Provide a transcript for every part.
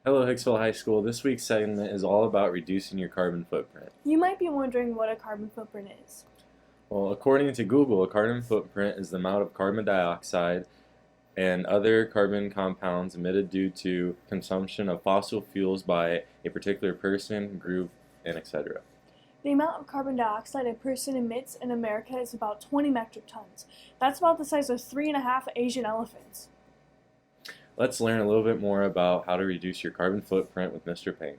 Hello, Hicksville High School. This week's segment is all about reducing your carbon footprint. You might be wondering what a carbon footprint is. Well, according to Google, a carbon footprint is the amount of carbon dioxide and other carbon compounds emitted due to consumption of fossil fuels by a particular person, group, and etc. The amount of carbon dioxide a person emits in America is about 20 metric tons. That's about the size of 3.5 Asian elephants. Let's learn a little bit more about how to reduce your carbon footprint with Mr. Payne.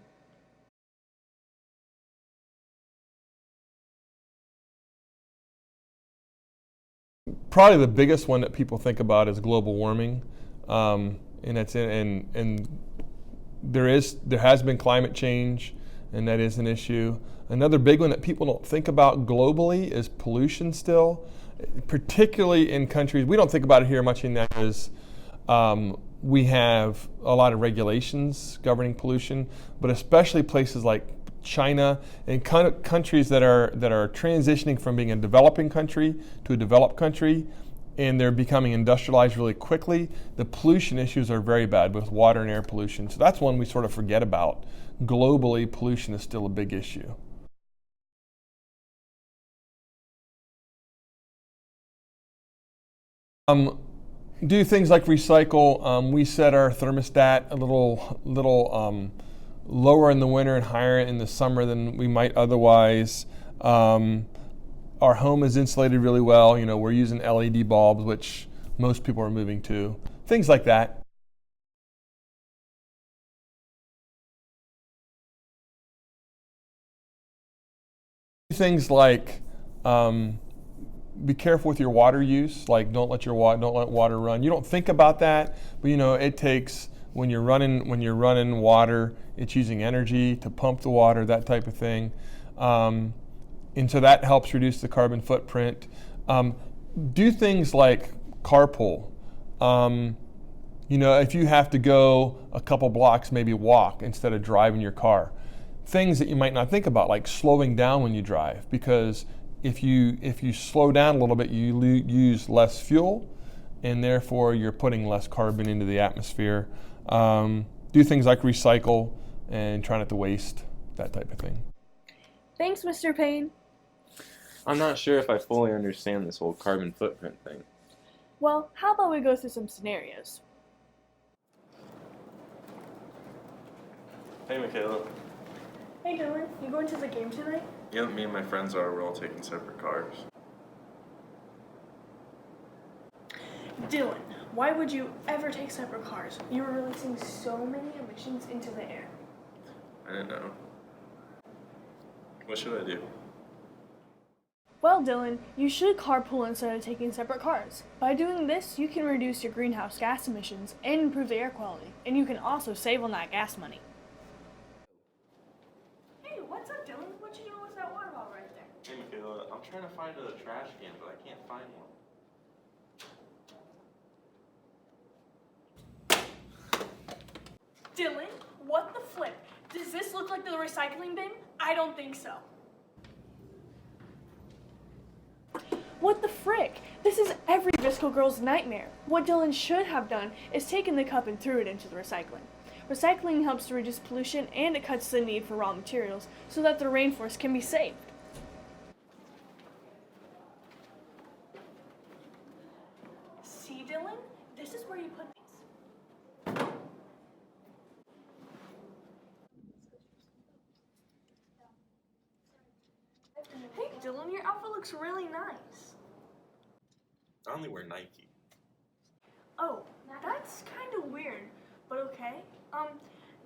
Probably the biggest one that people think about is global warming, and there has been climate change, and that is an issue. Another big one that people don't think about globally is pollution still, particularly in countries we don't think about it here much in that is we have a lot of regulations governing pollution, but especially places like China and kind of countries that are transitioning from being a developing country to a developed country, and they're becoming industrialized really quickly. The pollution issues are very bad with water and air pollution. So that's one we sort of forget about. Globally, pollution is still a big issue. Do things like recycle. We set our thermostat a little lower in the winter and higher in the summer than we might otherwise. Our home is insulated really well. You know, we're using LED bulbs, which most people are moving to. Things like that. Things like be careful with your water use. Like don't let water run. You don't think about that, but you know it takes when you're running water. It's using energy to pump the water, that type of thing. And so that helps reduce the carbon footprint. Do things like carpool. You know, if you have to go a couple blocks, maybe walk instead of driving your car. Things that you might not think about, like slowing down when you drive, because if you slow down a little bit, you use less fuel, and therefore you're putting less carbon into the atmosphere. Do things like recycle and try not to waste, that type of thing. Thanks, Mr. Payne. I'm not sure if I fully understand this whole carbon footprint thing. Well, how about we go through some scenarios? Hey, Michaela. Hey Dylan, you going to the game tonight? Yeah, me and my friends are. We're all taking separate cars. Dylan, why would you ever take separate cars? You are releasing so many emissions into the air. I didn't know. What should I do? Well, Dylan, you should carpool instead of taking separate cars. By doing this, you can reduce your greenhouse gas emissions and improve the air quality, and you can also save on that gas money. Hey, what's up, Dylan? What you doing with that water bottle right there? Hey, Michaela. I'm trying to find a trash can, but I can't find one. Dylan, what the flip? Does this look like the recycling bin? I don't think so. What the frick? This is every Visco girl's nightmare. What Dylan should have done is taken the cup and threw it into the recycling. Recycling helps to reduce pollution and it cuts the need for raw materials so that the rainforest can be saved. See, Dylan? This is where you put these. Hey, Dylan, your outfit looks really nice. I only wear Nike. Oh, that's kind of weird, but okay.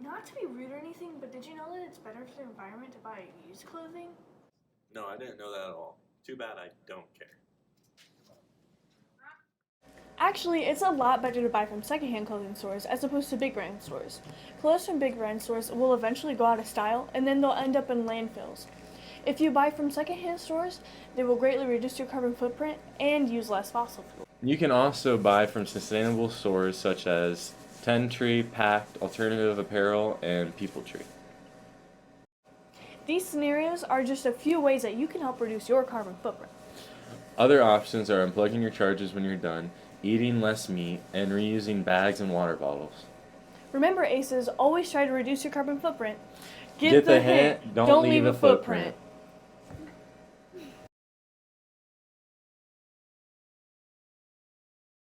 Not to be rude or anything, but did you know that it's better for the environment to buy used clothing? No, I didn't know that at all. Too bad I don't care. Actually, it's a lot better to buy from secondhand clothing stores as opposed to big brand stores. Clothes from big brand stores will eventually go out of style and then they'll end up in landfills. If you buy from secondhand stores, they will greatly reduce your carbon footprint and use less fossil fuel. You can also buy from sustainable stores such as Ten Tree, Pact, Alternative Apparel, and People Tree. These scenarios are just a few ways that you can help reduce your carbon footprint. Other options are unplugging your chargers when you're done, eating less meat, and reusing bags and water bottles. Remember, aces, always try to reduce your carbon footprint. Get the hint, don't leave a footprint.